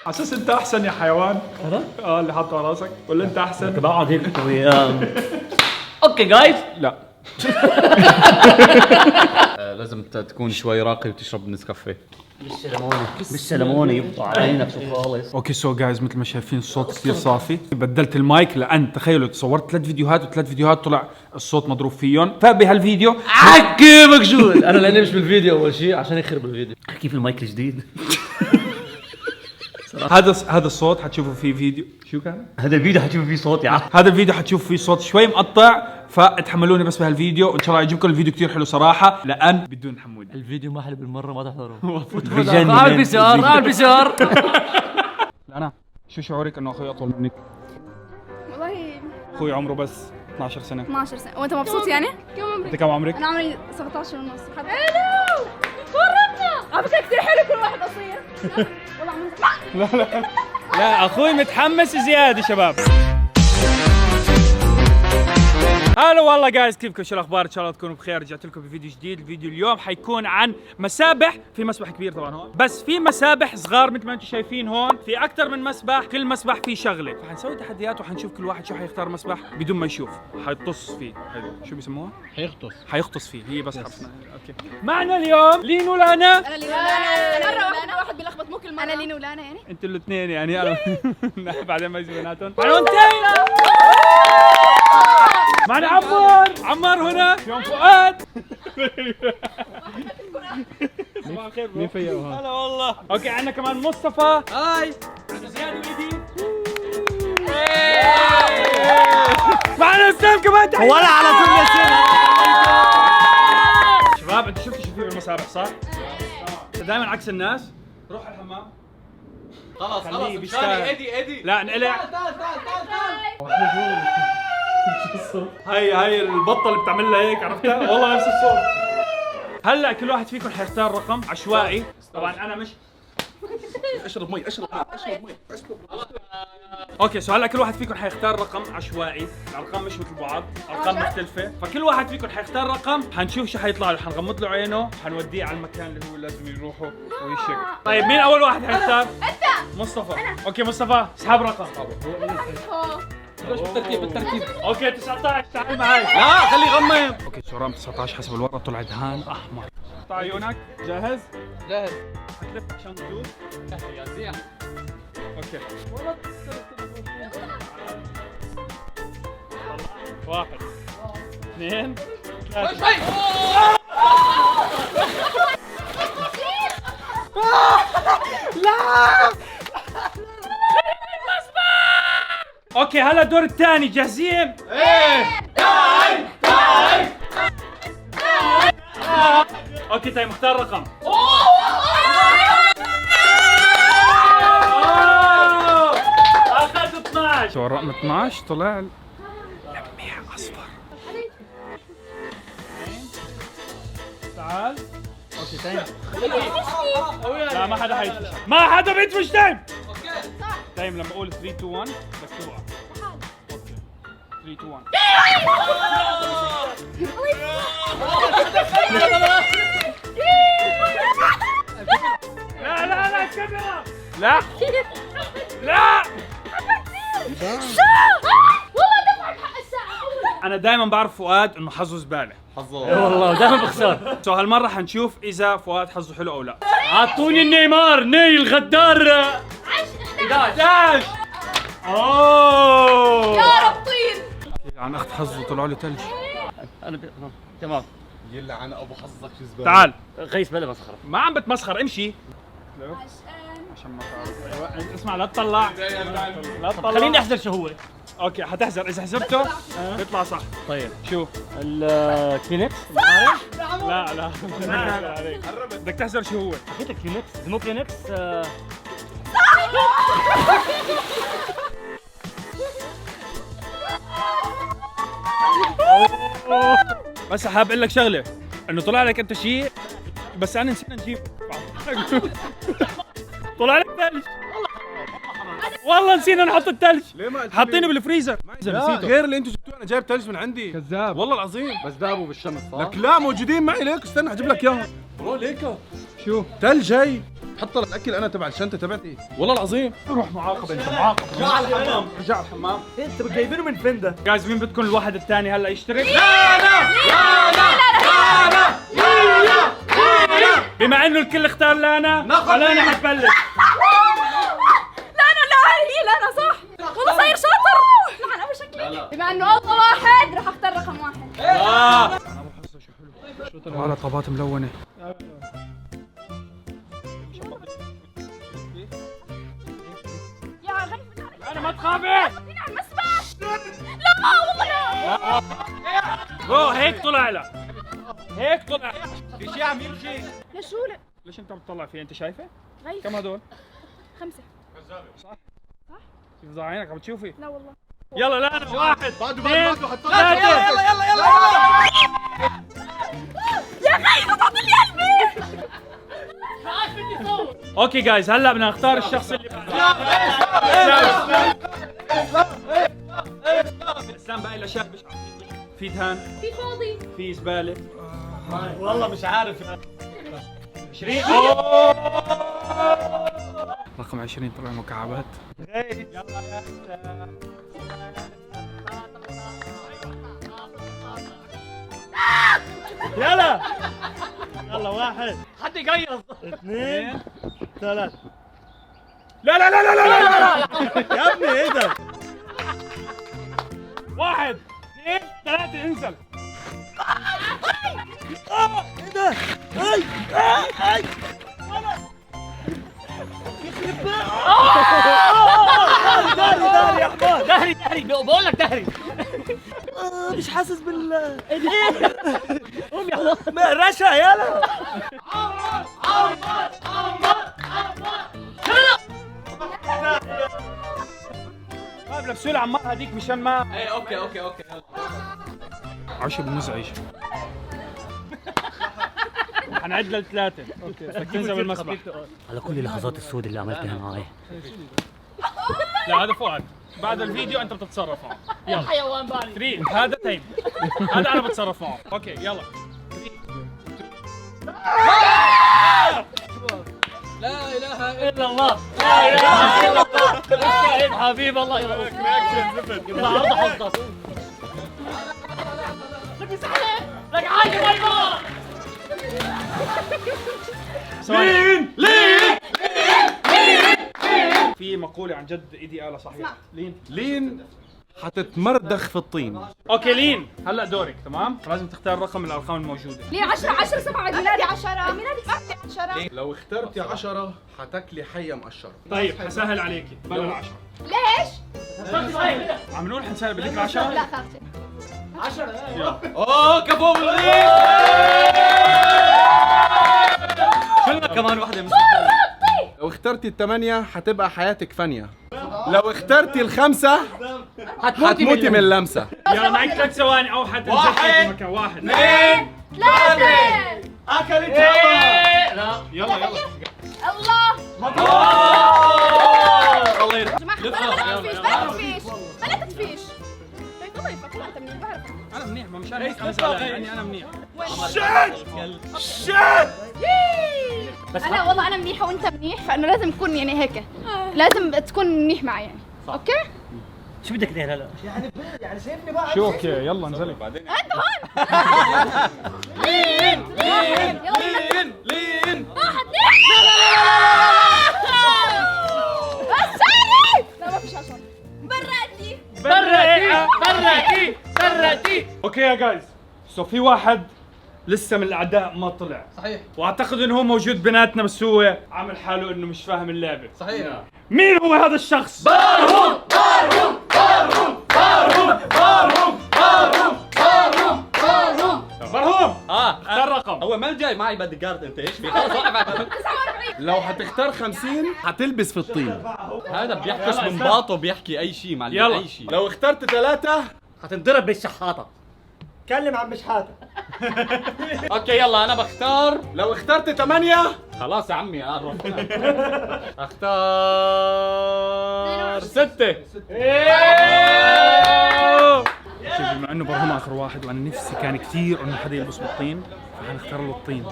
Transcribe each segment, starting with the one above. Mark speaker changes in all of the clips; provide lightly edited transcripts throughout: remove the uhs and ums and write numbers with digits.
Speaker 1: على اساس انت احسن يا حيوان.
Speaker 2: انا؟
Speaker 1: اللي حاطه على راسك ولا انت احسن؟
Speaker 2: كنت بقعد هيك اسوي اوكي جايز.
Speaker 1: لا.
Speaker 3: لازم تكون شوي راقي وتشرب نسكافيه.
Speaker 2: مش سلموني يبطوا علي نفسه خالص.
Speaker 1: اوكي سو جايز، مثل ما شايفين الصوت كثير صافي. بدلت المايك لان تخيلوا صورت 3 فيديوهات وثلاث فيديوهات طلع الصوت مضروب فيهم، فبهالفيديو
Speaker 2: كيفك شو انا لاني مش بالفيديو اول شيء عشان يخرب الفيديو. كيف المايك الجديد؟
Speaker 1: هذا الصوت حتشوفوا فيه فيديو. شو كان؟
Speaker 2: هذا الفيديو حتشوفوا فيه صوت يا عم.
Speaker 1: هذا الفيديو حتشوف فيه صوت شوي مقطع، فاتحملوني بس بهالفيديو، وان شاء الله يعجبكم الفيديو كثير حلو صراحه، لان بدون حمود.
Speaker 2: الفيديو ما حلو بالمره، ما تحضروه.
Speaker 1: راح
Speaker 2: بسار.
Speaker 1: انا شو شعورك انه اخوي اطول منك؟
Speaker 4: والله
Speaker 1: اخوي عمره بس 12 سنه.
Speaker 4: 12 سنة وانت مبسوط يعني؟
Speaker 1: انت كم عمرك؟
Speaker 4: انا عمري 17 ونص. حلو ورطنا على فكرة كثير حلو كل واحد قصير. والله عمري
Speaker 1: لا اخوي متحمس زياده شباب. هلا والله جايز، كيفكم؟ شو الاخبار؟ ان شاء الله تكونوا بخير. رجعت لكم بفيديو جديد. الفيديو اليوم حيكون عن مسابح. في مسبح كبير طبعا هون، بس في مسابح صغار مثل ما انتم شايفين هون. في اكثر من مسبح، كل مسبح فيه شغله، فحنسوي تحديات وحنشوف كل واحد شو حيختار مسبح بدون ما يشوف. حيطص فيه. حلو، شو بيسموها؟ حيغطس فيه. هي بس حرفنا. اوكي، معنا اليوم لين ولانا.
Speaker 4: انا لين ولانا. مرة واحد بيلخبط مو كل مرة. انا لين ولانا يعني؟
Speaker 1: انتوا الاثنين يعني. انا بعدين ما يجي بيناتهم. وانتهينا. معنا عمار هنا، يوم فؤاد. صباح الخير. مين فيا؟ هلا والله. اوكي، عندنا كمان مصطفى. هاي. عندنا زياد وإيدي. معنا اسلام كمان.
Speaker 2: ولا على كل سنه.
Speaker 1: شباب انتوا شفتوا شو في بالمسابح صح؟ دائما عكس الناس. روح على الحمام.
Speaker 3: خلاص
Speaker 1: بيشتغل.
Speaker 3: ايدي
Speaker 1: لا انقلع. هاي البطه اللي بتعمل لها هيك، عرفتها؟ والله نفس الصوت. هلا كل واحد فيكم حيختار رقم عشوائي. طبعا انا مش
Speaker 3: اشرب مي.
Speaker 1: اوكي، سو هلا كل واحد فيكم حيختار رقم عشوائي. الارقام مش مثل بعض، ارقام مختلفه، فكل واحد فيكم حيختار رقم. حنشوف شو حيطلع له، حنغمض له عينه، حنوديه على المكان اللي هو لازم يروحه ويشك. طيب مين اول واحد حيختار؟
Speaker 4: انت.
Speaker 1: مصطفى. اوكي مصطفى، اسحب رقم.
Speaker 3: بالترتيب.
Speaker 1: اوكي 19، تعال معي.
Speaker 3: لا خليه يغمض.
Speaker 1: اوكي سورام 19 حسب الورقه طلع دهان احمر. اقطع عيونك. جاهز؟
Speaker 3: جاهز.
Speaker 1: حتلف عشان تدوس.
Speaker 3: يا زيح.
Speaker 1: اوكي. 1 2 3. اوكي هلا الدور الثاني، جاهزين؟ ايه. تايم. اوكي طيب، مختار رقم. اخذ 12. شو الرقم 12 طلع لميع اصفر. تعال. اوكي تايم. لا ما حدا حيدفش. ما حدا بيدفش تايم. اوكي تايم. لما اقول 3 2 1 بدك توقع. اوكي 3 2 1. لا الكاميرا. لا
Speaker 4: والله دفعت حق الساعة.
Speaker 1: انا دائما بعرف فؤاد انه حظه زباله.
Speaker 2: والله دائما بخسر.
Speaker 1: سو هالمره حنشوف اذا فؤاد حظه حلو او لا. اعطوني النيمار، الغدار. 11. اوه
Speaker 4: يا رب طير.
Speaker 1: عن اخت حظه طلعوا لي ثلج.
Speaker 2: انا تمام.
Speaker 3: يلعن ابو حظك شو زباله.
Speaker 1: تعال.
Speaker 2: غيث بلا مسخره.
Speaker 1: ما عم بتمسخر، امشي. عشان ما تعرف. أيوة. اسمع لا تطلع. لا تطلع.
Speaker 2: خليني احذر شو هو.
Speaker 1: اوكي حتحذر، اذا حسبته بيطلع صح.
Speaker 2: طيب
Speaker 1: شو؟
Speaker 2: الكلينكس.
Speaker 1: لا بدك تحذر شو هو.
Speaker 2: حكيت لك كلينكس، مو كلينكس.
Speaker 1: بس حاب اقول لك شغله، انه طلع لك انت شيء بس انا نسينا نجيب. طلع لك ثلج. والله نسينا نحط الثلج.
Speaker 5: ليه ما قلت
Speaker 1: حاطينه بالفريزر.
Speaker 5: لا غير اللي انتوا جبتوه، انا جايب ثلج من عندي.
Speaker 1: كذاب
Speaker 5: والله العظيم.
Speaker 3: بس دابوا بالشمس صح؟
Speaker 5: لك لا موجودين معي، ليك استنى اجيب لك اياهم.
Speaker 3: برو ليك.
Speaker 5: شو ثلج هي. حط الاكل انا تبع الشنطه تبعتي والله العظيم.
Speaker 1: روح معاقب انت معاقب. رجع الحمام رجع الحمام.
Speaker 2: انت جايبينه من فين ده؟
Speaker 1: جايز مين بدكم الواحد الثاني هلا يشترك؟ بما انه الكل اختار لانا لانا حتبلش.
Speaker 4: لا انا صح والله صاير شاطر. لحن ابو شكلي بما انه اول واحد راح اختار رقم واحد.
Speaker 1: على طابات ملونه.
Speaker 4: يا غريب بالله
Speaker 1: انا ما تخافي.
Speaker 4: على المسبح. لا والله لا.
Speaker 1: برو هيك طلع لا هيك طلع. في شيء عم يمشي.
Speaker 4: ليش شو لا؟
Speaker 1: ليش انت بتطلع فيه؟ انت شايفه؟
Speaker 4: غير
Speaker 1: كم هدول؟
Speaker 4: 5.
Speaker 1: كيف ضاع عينك عم تشوفي؟
Speaker 4: لا والله.
Speaker 1: يلا لا انا واحد
Speaker 5: بعده
Speaker 1: ثلاثة.
Speaker 4: يا خايف تعطي لي قلبي.
Speaker 1: اوكي جايز هلا بدنا نختار الشخص اللي اسلام بقى له شاب. في دهان،
Speaker 4: في فاضي.
Speaker 1: في زباله.
Speaker 2: والله مش عارف.
Speaker 1: 20. رقم 20 طلع مكعبات.
Speaker 2: يلا يلا 1
Speaker 1: حد يقيص.
Speaker 2: 2 3.
Speaker 1: لا لا لا لا لا لا
Speaker 2: يا ابني ايه ده؟
Speaker 1: 1 2 3 انزل.
Speaker 2: ايه ده؟ اي داري يا حمار.
Speaker 1: دهري بقول لك دهري.
Speaker 2: مش حاسس بال قوم يا رشا يلا.
Speaker 1: طيب لبسوا لي عمار هذيك مشان ما.
Speaker 3: ايه اوكي يلا.
Speaker 1: عشب مزعج. حنعد للثلاثة. اوكي فتنزل بالمسبح.
Speaker 6: على كل اللحظات السود اللي عملتها معي.
Speaker 1: لا هذا فؤاد. بعد الفيديو انت بتتصرف معه. يلا
Speaker 4: حيوان بالي.
Speaker 1: 3 هذا تيم. هذا انا بتصرف معه. اوكي يلا.
Speaker 6: لا اله الا الله. لا اله الا الله. حبيب الله يرحمك. يلا عرض حظك. لك عايز باي باي.
Speaker 1: لين في مقولة عن جد ايدي آلة صحيحة.
Speaker 5: لين حتتمردخ في الطين.
Speaker 1: اوكي لين هلا دورك تمام؟ لازم تختار رقم من الارقام الموجودة.
Speaker 4: ليه 10 7 عيد ميلادي 10 ميلادي 10.
Speaker 5: لو اخترتي 10 حتاكلي حية مقشرة.
Speaker 1: طيب حسهل عليكي بلا 10.
Speaker 4: ليش؟
Speaker 1: عم نقول حنسهل بدك 10؟
Speaker 4: لا خافتي.
Speaker 3: اوه كفو بالغير. شلنا كمان واحدة من
Speaker 5: لو اخترتي ال8 حتبقى حياتك فانية. لو اخترتي ال5 حتموتي من اللمسة.
Speaker 1: يلا معك 3 ثواني او حتى في مكان. 1
Speaker 3: 2
Speaker 4: 3.
Speaker 3: اكلت
Speaker 1: يلا
Speaker 4: الله.
Speaker 3: الله يرحمه.
Speaker 4: جماعة بلا تفيش. بلا تفيش. ضيفك لا انت منيح بعرف.
Speaker 1: انا منيح ما مشان هيك انا زعلان يعني انا منيح.
Speaker 4: انا والله انا منيحه وانت منيح فانه لازم تكون يعني هيك. لازم تكون منيح معي يعني. اوكي؟
Speaker 6: شو بدك اثنين هلا؟
Speaker 1: شو اوكي يلا انزلي بعدين.
Speaker 4: انت هون. لين
Speaker 3: لين
Speaker 4: 1 2. بس ثاني. لا ما فيش 10.
Speaker 1: برأتي. اوكي يا جايز سو في واحد لسه من الاعداء ما طلع.
Speaker 3: صحيح
Speaker 1: واعتقد انه هو موجود بيناتنا بس هو عامل حاله انه مش فاهم اللعبه.
Speaker 3: صحيح.
Speaker 1: مين هو هذا الشخص؟ برهوم اختار رقم.
Speaker 3: هو ما جاي معي بدي جارد انت ايش في خلص وقف.
Speaker 4: 49.
Speaker 5: لو حتختار 50 حتلبس في الطين.
Speaker 3: هذا بيحكي من باطه بيحكي اي شيء معلم.
Speaker 1: يلا.
Speaker 3: اي شيء.
Speaker 5: لو اخترت 3
Speaker 6: حتنضرب بالشحاطه.
Speaker 2: كلم عم شحاته.
Speaker 3: اوكي يلا انا بختار.
Speaker 5: لو اخترت 8
Speaker 3: خلاص يا عمي قرب. اختار 6.
Speaker 1: شوف بما انه برهوم اخر واحد وانا نفسي كان كثير انه حدا يلبس بالطين فحنختار له الطين.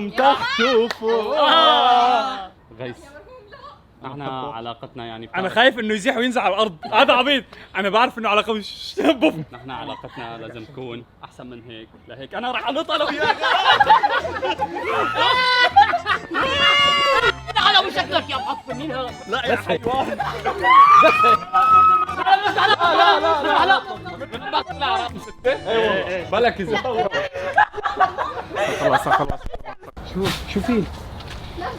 Speaker 6: لم تخطفوا.
Speaker 3: غيث احنا علاقتنا يعني
Speaker 1: انا خايف انه يزيح وينزل على الارض، هذا عبيط. انا بعرف انه علاقه مش بوف.
Speaker 3: نحن علاقتنا لازم تكون احسن من هيك، لهيك انا رح انط انا وياك.
Speaker 6: على وشكلك يا معفن.
Speaker 1: لا يا حيوان.
Speaker 3: بلا كذب.
Speaker 5: خلاص خلاص.
Speaker 1: شو في؟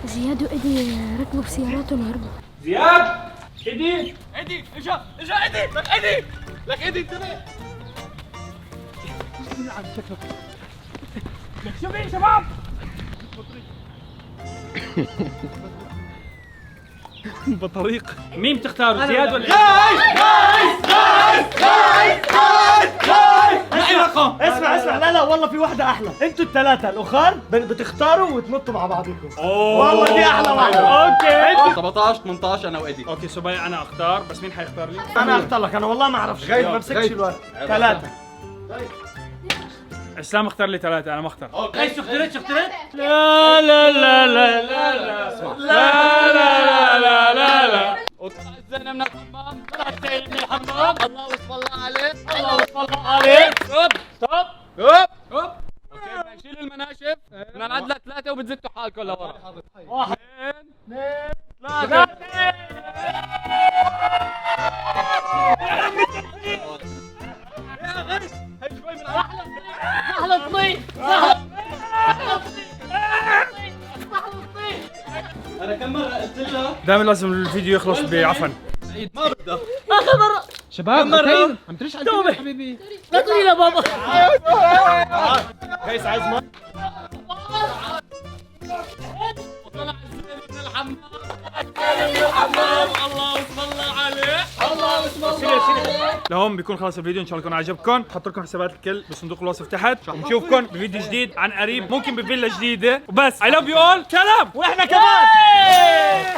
Speaker 4: زياد وإيدي ركبوا بسياراتهم وهربوا.
Speaker 1: زياد ايدي ايدي اجا ايدي لك ايدي انتبه. شو في شباب؟ بطريق. مين بتختاروا زياد ولا
Speaker 6: اسمع لا والله في واحدة أحلى. أنتوا الثلاثة الأخر بتختاروا وتنطوا مع بعضكم. والله دي أحلى واحدة.
Speaker 1: اوكي
Speaker 3: 17 18 انا وادي.
Speaker 1: اوكي سبايا انا اختار، بس مين حيختار لي؟
Speaker 6: أنا أختار لك، أنا والله ما أعرفش، ما بمسكش الورق. ثلاثة.
Speaker 1: اسلام اختار لي ثلاثة، انا ما اختار.
Speaker 6: ايش اخترت؟
Speaker 1: لا لا لا لا لا لا لا لا لا لا لا.
Speaker 3: زينة من الحمام، طلعت زينة من الحمام. الله واسم الله عليك.
Speaker 6: الله واسم الله عليك.
Speaker 3: ستوب. اوكي بنشيل المناشف، بدنا نعد لثلاثة وبتزتوا حالكم لورا. 1 2 3.
Speaker 6: أحلى طيب.
Speaker 3: انا كم مرة قلت لها
Speaker 1: دائما لازم الفيديو يخلص بعفن.
Speaker 3: ما بدها.
Speaker 6: آخر مرة.
Speaker 5: شباب اوكي عم تريش على الفيديو حبيبي.
Speaker 6: لا تقولي لا بابا.
Speaker 5: جايز عايز ما
Speaker 3: وطلع الزينة من الحمام. الله واسم الله عليه. الله واسم الله.
Speaker 1: لهون بيكون خلص الفيديو، ان شاء الله يكون عجبكم. حط لكم حسابات الكل بصندوق الوصف تحت، ونشوفكم بفيديو جديد عن قريب، ممكن بفيلا جديده. وبس I love you all. سلام.
Speaker 6: واحنا كمان.